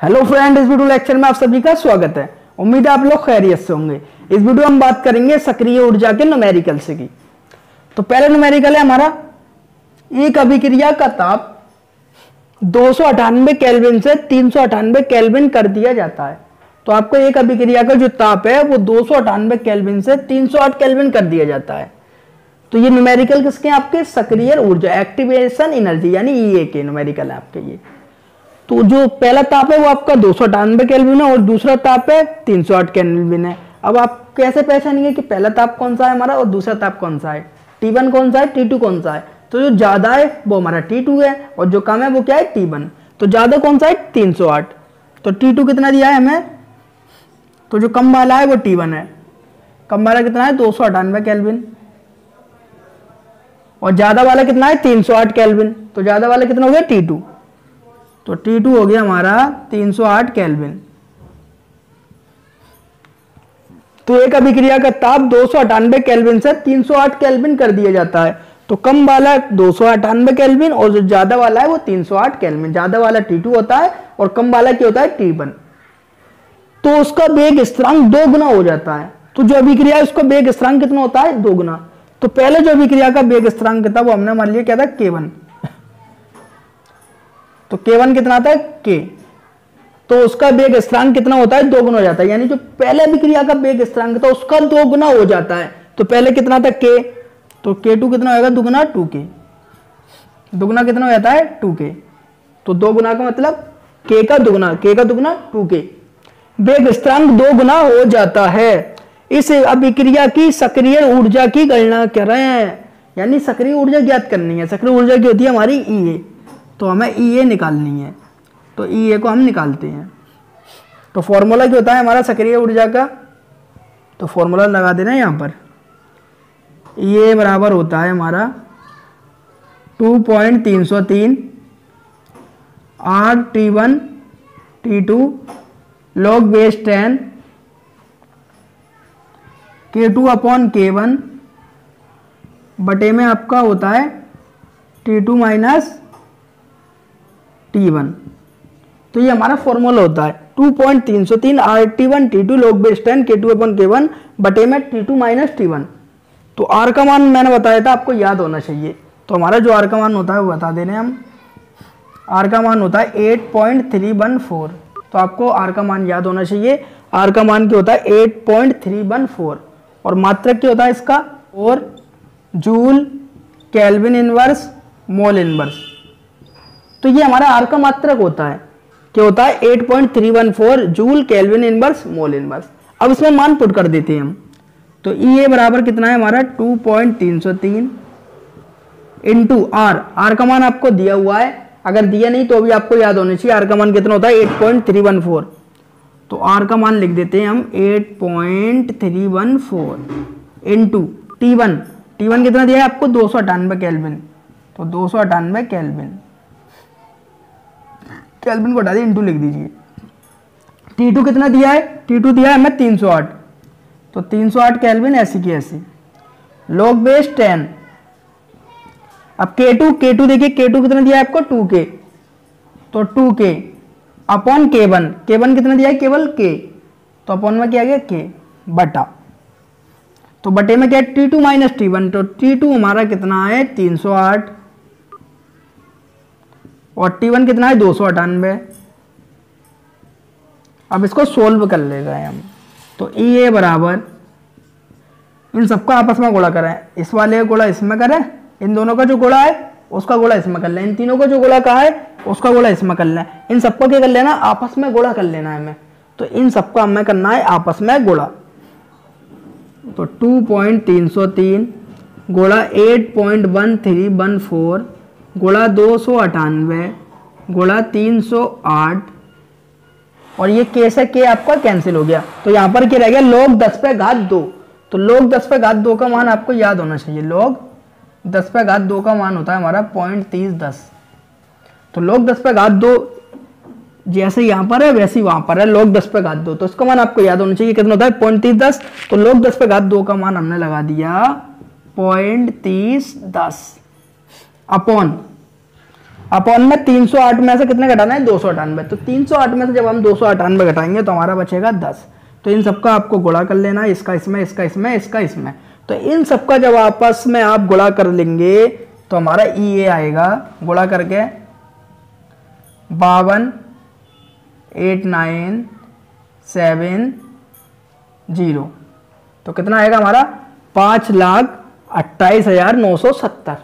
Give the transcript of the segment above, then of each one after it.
Hello friend, इस video lecture में आप सभी का स्वागत है। उम्मीद है आप लोग खैरियत से होंगे। इस वीडियो में हम बात करेंगे सक्रिय ऊर्जा के न्यूमेरिकल्स की। तो पहला न्यूमेरिकल है हमारा, एक अभिक्रिया का ताप 298 केल्विन से 398 केल्विन कर दिया जाता है। तो आपको एक अभिक्रिया का जो ताप है वो 298 केल्विन से 308 केल्विन कर दिया जाता है। तो ये न्यूमेरिकल किसके हैं? आपके सक्रिय ऊर्जा, एक्टिवेशन एनर्जी यानी ईए के न्यूमेरिकल है आपके ये। तो जो पहला ताप है वो आपका 298 केल्विन है और दूसरा ताप है 308 केल्विन है। अब आप कैसे पहचानेंगे कि पहला ताप कौन सा है हमारा और दूसरा ताप कौन सा है, T1 कौन सा है, T2 कौन सा है? तो जो ज्यादा है वो हमारा T2 है और जो कम है वो क्या है, T1। तो ज्यादा कौन सा है, 308। तो T2 कितना दिया है हमें? तो जो कम वाला है वो T1 है। कम वाला कितना है, 298 केल्विन, और ज्यादा वाला कितना है, 308 केल्विन। तो ज्यादा वाला कितना हो गया, T2। तो T2 हो गया हमारा 308 केल्विन। तो एक अभिक्रिया का ताप 298 केल्विन से 308 केल्विन कर दिया जाता है। तो कम वाला 298 केल्विन और जो ज्यादा वाला है वो 308 केल्विन। ज्यादा वाला T2 होता है और कम वाला क्या होता है, T1। तो उसका वेग स्थिरांक 2 गुना हो जाता है। तो जो अभिक्रिया है उसका वेग स्थिरांक कितना होता है, 2 गुना। तो पहले जो अभिक्रिया का वेग स्थिरांक था वो हमने मान लिया क्या था, K1। तो K1 कितना आता है, K। तो उसका वेग स्थिरांक कितना होता है, 2 गुना हो जाता है। यानी जो पहले अभिक्रिया का वेग स्थिरांक था उसका 2 गुना हो जाता है। तो पहले कितना था, K। तो K2 कितना होगा, दुगुना 2K। दुगुना कितना हो जाता है, 2K। तो 2 गुना का मतलब K का दुगुना, K का दुगुना 2K। वेग स्थिरांक 2 गुना हो जाता है। इस अभिक्रिया की सक्रिय ऊर्जा की गणना कर रहे हैं, यानी सक्रिय ऊर्जा ज्ञात करनी है। सक्रिय ऊर्जा की होती है हमारी EA। तो हमें EA निकालनी है। तो EA को हम निकालते हैं। तो फॉर्मूला क्या होता है हमारा सक्रिय ऊर्जा का? तो फॉर्मूला लगा देना है यहाँ पर। EA बराबर होता है हमारा 2.303 RT1 T2 log base 10 K2 upon K1 बटे में आपका होता है T2 माइनस T1। तो ये हमारा फॉर्मूला होता है 2.303 RT1 T2 log base 10 K2 upon K1 बटे में T2 माइनस T1। तो R का मान मैंने बताया था आपको याद होना चाहिए। तो हमारा जो R का मान होता है वो बता दे रहे हैं हम। R का मान होता है 8.314। तो आपको R का मान याद होना चाहिए। R का मान क्या होता है, 8.314। और मात्रक क्या होता है इसका, और joule kelvin inverse mole inverse. तो ये हमारा R का मात्रक होता है, क्या होता है, 8.314 joule kelvin inverse mole inverse. अब इसमें मान पुट कर देते हैं हम। तो EA बराबर कितना है हमारा 2.303 इंटू R का मान आपको दिया हुआ है। अगर दिया नहीं तो भी आपको याद होना चाहिए। R का मान कितना होता है, 8.314। तो R का मान लिख देते हैं हम 8.314 इंटू T1 कितना दिया है आपको, 298 केल्विन। तो 298 केल्विन को हटा दिए, इंटू लिख दीजिए। T2 कितना दिया है, T2 दिया है हमें 308। तो 308 केल्विन ऐसी की ऐसी log base 10। अब K2 देखिए, K2 कितना दिया है आपको, 2K। तो 2K अपॉन K1 कितना दिया है, केवल K। तो अपॉन में क्या गया, K बटा। तो बटे में क्या है, T2 माइनस T1। तो T2 हमारा कितना है, 308 और T1 कितना है, 298। अब इसको सोल्व कर ले रहे हैं हम। तो EA बराबर, इन सबका आपस में गुणा करें। इस वाले का गुणा इसमें करें, इन दोनों का जो गुणा है उसका गुणा इसमें कर लें, इन तीनों का जो गुणा कहा है उसका गुणा इसमें कर लें। इन सबका क्या कर लेना, आपस में गुणा कर लेना है हमें। तो इन सबका हमें करना है आपस में गुणा। तो 2.303 गुणा 8.1314 गुणा 298 गुणा 308, और ये K से K आपका कैंसिल हो गया। तो यहाँ पर क्या रह गया, log 10 पे घात 2। तो log 10 पे घात 2 का मान आपको याद होना चाहिए। log 10 पे घात 2 का मान होता है हमारा 0.3010। तो log 10 पे घात 2 जैसे यहाँ पर है वैसे ही वहां पर है, log 10 पे घात 2। तो इसका मान आपको याद होना चाहिए, कितना होता है, 0.3010। तो log 10 पे घात 2 का मान हमने लगा दिया 0.3010 अपॉन अपॉन में 308 में से कितने घटाना है 298, तो 308 में से जब हम 298 घटाएंगे तो हमारा बचेगा 10। तो इन सबका आपको गुणा कर लेना है, इसका इसमें, इसका इसमें, इसका इसमें। तो इन सबका जब आपस में आप गुणा कर लेंगे तो हमारा ये आएगा गुणा करके 52,897,0। तो कितना आएगा हमारा 5,28,970।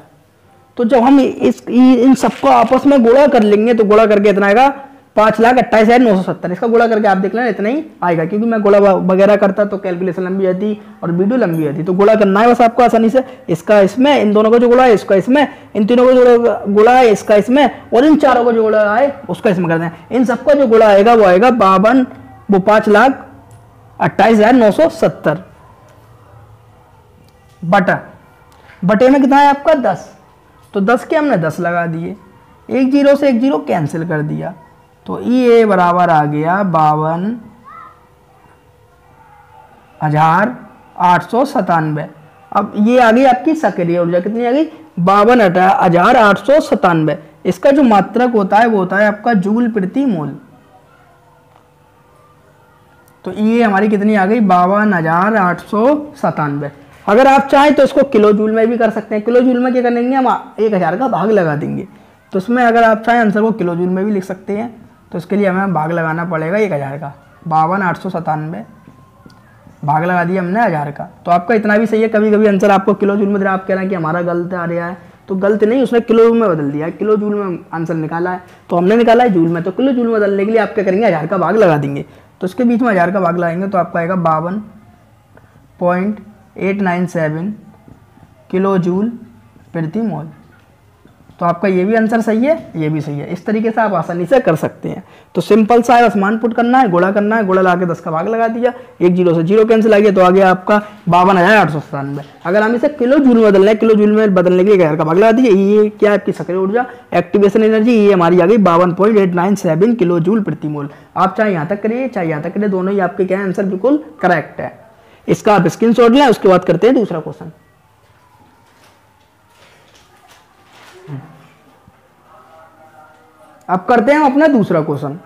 तो जब हम इन सबको आपस में गुणा कर लेंगे तो गुणा करके इतना आएगा 5,28,970। इसका गुणा करके आप देख लेना इतना ही आएगा, क्योंकि मैं गुणा वगैरह करता तो कैलकुलेशन लंबी आती और वीडियो लंबी आती। तो गुणा करना है बस आपको आसानी से, इसका इसमें, इन दोनों को जो गुणा है इसका इसमें, इन तीनों को जो गुणा है इसका इसमें, और इन चारों को जो गुणा है उसका इसमें कर दें। इन सबका जो गुणा आएगा वो आएगा 5,28,970 बटे में कितना है आपका 10। तो 10 के हमने 10 लगा दिए, एक जीरो से एक जीरो कैंसिल कर दिया, तो ये बराबर आ गया 52,897। अब ये आ गई आपकी सक्रिय ऊर्जा, कितनी आ गई 52,897। इसका जो मात्रक होता है वो होता है आपका जूल प्रति मोल। तो ये हमारी कितनी आ गई 52,897। अगर आप चाहें तो इसको किलो जूल में भी कर सकते हैं। किलो जूल में क्या करेंगे हम 1000 का भाग लगा देंगे, तो इसमें अगर आप चाहें आंसर को किलो जूल में भी लिख सकते हैं। तो इसके लिए हमें भाग लगाना पड़ेगा 1000 का, 52,897 भाग लगा दिया हमने 1000 का। तो आपका इतना भी सही है। कभी कभी आंसर आपको किलो जूल में, आप कह रहे हैं कि हमारा गलत आ रहा है, तो गलत नहीं, उसने किलो में बदल दिया है, किलो जूल में आंसर निकाला है, तो हमने निकाला है जूल में। तो किलो जूल में बदलने के लिए आप क्या करेंगे 1000 का भाग लगा देंगे। तो इसके बीच में 1000 का भाग लगाएंगे तो आपका आएगा 52.897 किलो जूल प्रति मोल। तो आपका ये भी आंसर सही है, ये भी सही है। इस तरीके से आप आसानी से कर सकते हैं। तो सिंपल सा है, मान पुट करना है, गुणा करना है, गुणा ला के 10 का भाग लगा दिया, एक जीरो से जीरो कैंसिल आ गया, तो आ गया आपका 52,897। अगर हम इसे किलो जूल में बदलना है, किलो जूल में बदलने के लिए 1000 का भाग लगा दिया। ये क्या है आपकी सक्रिय ऊर्जा, एक्टिवेशन एनर्जी, ये हमारी आ गई 52.897 किलो जूल प्रति मोल। आप चाहे यहाँ तक करिए चाहे यहाँ तक करिए, दोनों ही आपके क्या आंसर बिल्कुल करेक्ट है। इसका आप स्क्रीनशॉट लें, उसके बाद करते हैं दूसरा क्वेश्चन। अब करते हैं अपना दूसरा क्वेश्चन।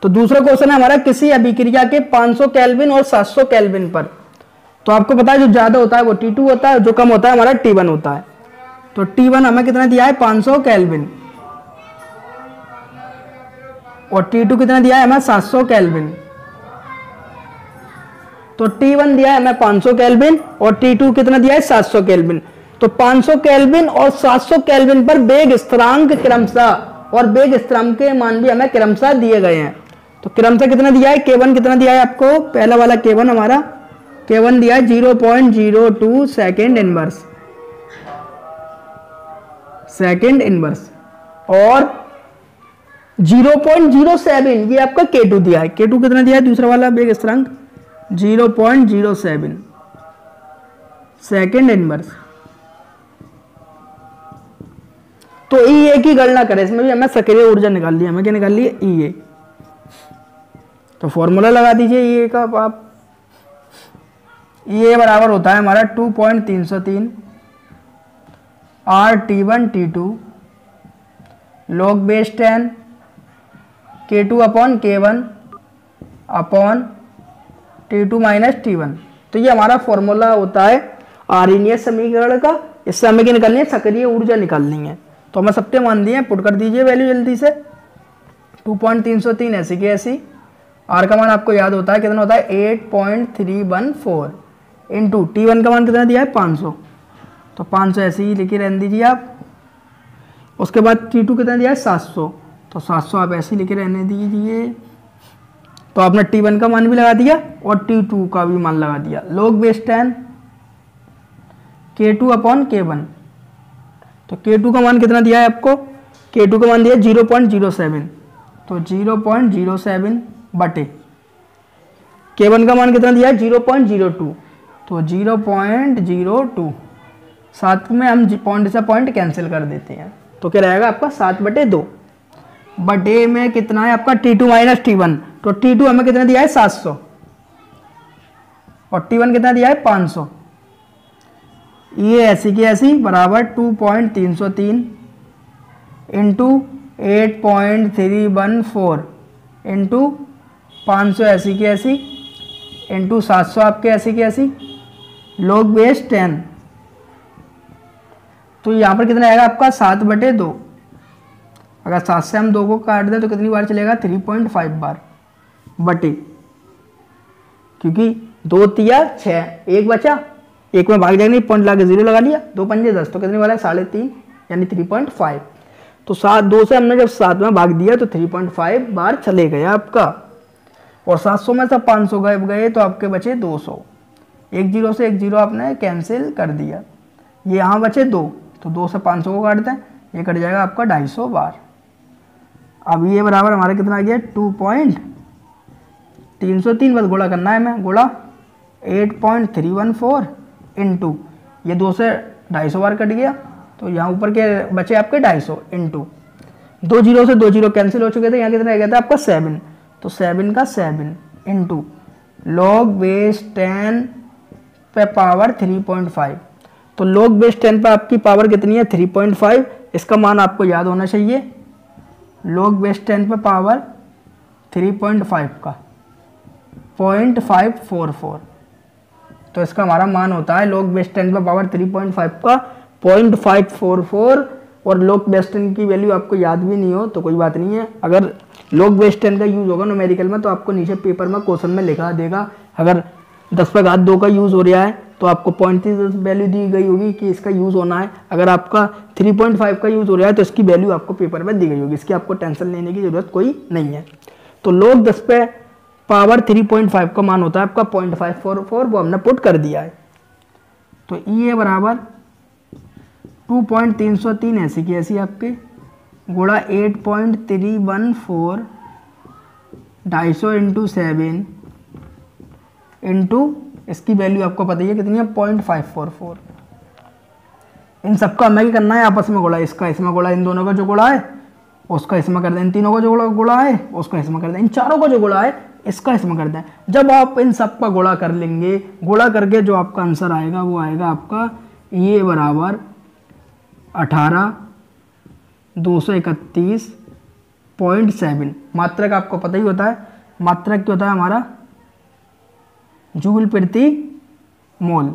तो दूसरा क्वेश्चन है हमारा, किसी अभिक्रिया के 500 केल्विन और 700 केल्विन पर, तो आपको पता है जो ज्यादा होता है वो T2 होता है, जो कम होता है हमारा T1 होता है। तो T1 हमें कितना दिया है 500 केल्विन, और T2 कितना दिया है हमें 700 केल्विन। तो T1 दिया है हमें 500 केल्विन और T2 कितना दिया है 700 केल्विन। तो 500 केल्विन और 700 केल्विन पर वेग स्थिरांक क्रमशः और वेग स्थिरांक के मान भी हमें क्रमशः दिए गए हैं। तो क्रमशः कितना दिया है, K1 कितना दिया है आपको, पहला वाला K1 हमारा K1 दिया है 0.02 सेकेंड इनवर्स, और 0.07 ये आपका K2 दिया है। K2 कितना दिया है दूसरा वाला वेग स्थिरांक 0.07 सेकेंड इनवर्स। तो EA की गणना करें, इसमें भी हमें सक्रिय ऊर्जा निकाल ली, हमें क्या निकाल ली है EA। तो फॉर्मूला लगा दीजिए EA का आप, EA बराबर होता है हमारा 2.303 RT1T2 log base 10 K2 upon K1 upon T2 minus T1। तो ये हमारा फॉर्मूला होता है आर्यनीय समीकरण का। इससे हमें क्या निकालनी है, सक्रिय ऊर्जा निकालनी है। तो हमें सबके मान दिए, पुट कर दीजिए वैल्यू जल्दी से। 2.303 ऐसी की ऐसी, आर का मान आपको याद होता है कितना होता है 8.314 इंटू T1 का मान कितना दिया है 500, तो 500 ऐसे ही लिखे रहने दीजिए आप। उसके बाद T2 कितना दिया है 700, तो 700 आप ऐसे ही लिखे रहने दीजिए। तो आपने T1 का मान भी लगा दिया और T2 का भी मान लगा दिया। log base 10 K2 upon K1, तो K2 का मान कितना दिया है आपको, K2 का मान दिया 0.07, तो 0.07 बटे K1 का मान कितना दिया है 0.02, तो 0.02। साथ में हम पॉइंट से पॉइंट कैंसिल कर देते हैं, तो क्या रहेगा आपका 7/2 बटे में कितना है आपका T2 माइनस T1। तो T2 हमें कितना दिया है 700 और T1 कितना दिया है 500। ये ऐसी की ऐसी बराबर 2.303 इंटू 8.314 इंटू 580 के 80 इंटू 700 आपके 80 के 80 log बेस 10। तो यहाँ पर कितना आएगा आपका 7/2। अगर 7 से हम 2 को काट दें तो कितनी बार चलेगा 3.5 बार बटे, क्योंकि 2 तिया 6, एक बचा, एक में भाग जाएंगे, पॉइंट लगा के 0 लगा लिया, 2 पंजे 10, तो कितनी बार है 3.5 यानी 3.5। तो 2 से हमने जब 7 में भाग दिया तो 3.5 बार चले गए आपका। और 700 में से 500 गए तो आपके बचे 200। एक 0 से एक 0 आपने कैंसिल कर दिया, ये यहाँ बचे 2, तो 2 से 500 को काटते हैं, ये कट जाएगा आपका 250 बार। अब ये बराबर हमारा कितना आ गया 2.303, बस गुणा करना है हमें, गुणा 8.314 इंटू ये 2 से 250 बार कट गया, तो यहाँ ऊपर के बचे आपके 250 इंटू 2 0 से 2 0 कैंसिल हो चुके थे, यहाँ कितना आ गया था आपका 7, तो 7 का 7 इंटू log बेस 10 पे पावर 3.5। तो log बेस 10 पे आपकी पावर कितनी है 3.5, इसका मान आपको याद होना चाहिए। log बेस 10 पे पावर 3.5 का 0.544, तो इसका हमारा मान होता है log बेस 10 पे पावर 3.5 का 0.544। और log बेस 10 की वैल्यू आपको याद भी नहीं हो तो कोई बात नहीं है, अगर log बेस 10 का यूज़ होगा न्यूमेरिकल में तो आपको नीचे पेपर में क्वेश्चन में लिखा देगा। अगर 10⁻2 का यूज़ हो रहा है तो आपको 0.3 वैल्यू दी गई होगी कि इसका यूज़ होना है। अगर आपका 3.5 का यूज़ हो रहा है तो इसकी वैल्यू आपको पेपर में दी गई होगी, इसकी आपको टेंशन लेने की ज़रूरत कोई नहीं है। तो log 10 पे पावर 3.5 का मान होता है आपका 0.544, वो हमने पुट कर दिया है। तो ये बराबर 2.303 ऐसी की ऐसी आपके गुणा 8.314 250 इंटू 7 इंटू इसकी वैल्यू आपको पता ही है कितनी है 0.544। इन सबका हमें क्या करना है आपस में गुणा, इसका इसमें गुणा, इन दोनों का जो गुणा है उसका इसमें कर दें, इन तीनों का जो गुणा है उसका इसमें कर दें, इन चारों का जो गुणा है इसका इसमें कर दें। जब आप इन सब का गुणा कर लेंगे, गुणा करके जो आपका आंसर आएगा वो आएगा आपका ये बराबर 18,231.7। मात्रक आपको पता ही होता है, मात्रक क्या होता है हमारा जूल प्रति मोल।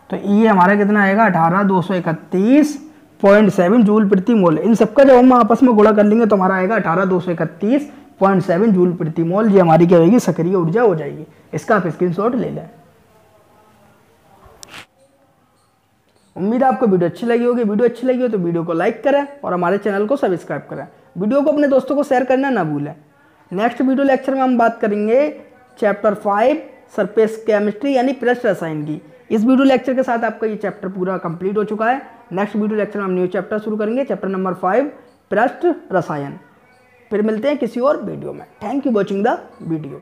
तो ये हमारा कितना आएगा 18,231.7 जूल प्रति मोल। इन सबका जब हम आपस में गुणा कर लेंगे तो हमारा आएगा 18,231.7 जूल प्रति मोल। ये हमारी क्या होगी सक्रिय ऊर्जा हो जाएगी। इसका आप स्क्रीनशॉट ले लें। उम्मीद है आपको वीडियो अच्छी लगी होगी। वीडियो अच्छी लगी हो तो वीडियो को लाइक करें और हमारे चैनल को सब्सक्राइब करें। वीडियो को अपने दोस्तों को शेयर करना ना भूलें। नेक्स्ट वीडियो लेक्चर में हम बात करेंगे चैप्टर 5 सरफेस केमिस्ट्री यानी पृष्ठ रसायन की। इस वीडियो लेक्चर के साथ आपका ये चैप्टर पूरा कंप्लीट हो चुका है। नेक्स्ट वीडियो लेक्चर में हम न्यू चैप्टर शुरू करेंगे, चैप्टर नंबर 5 पृष्ठ रसायन। फिर मिलते हैं किसी और वीडियो में। Thank you watching the video.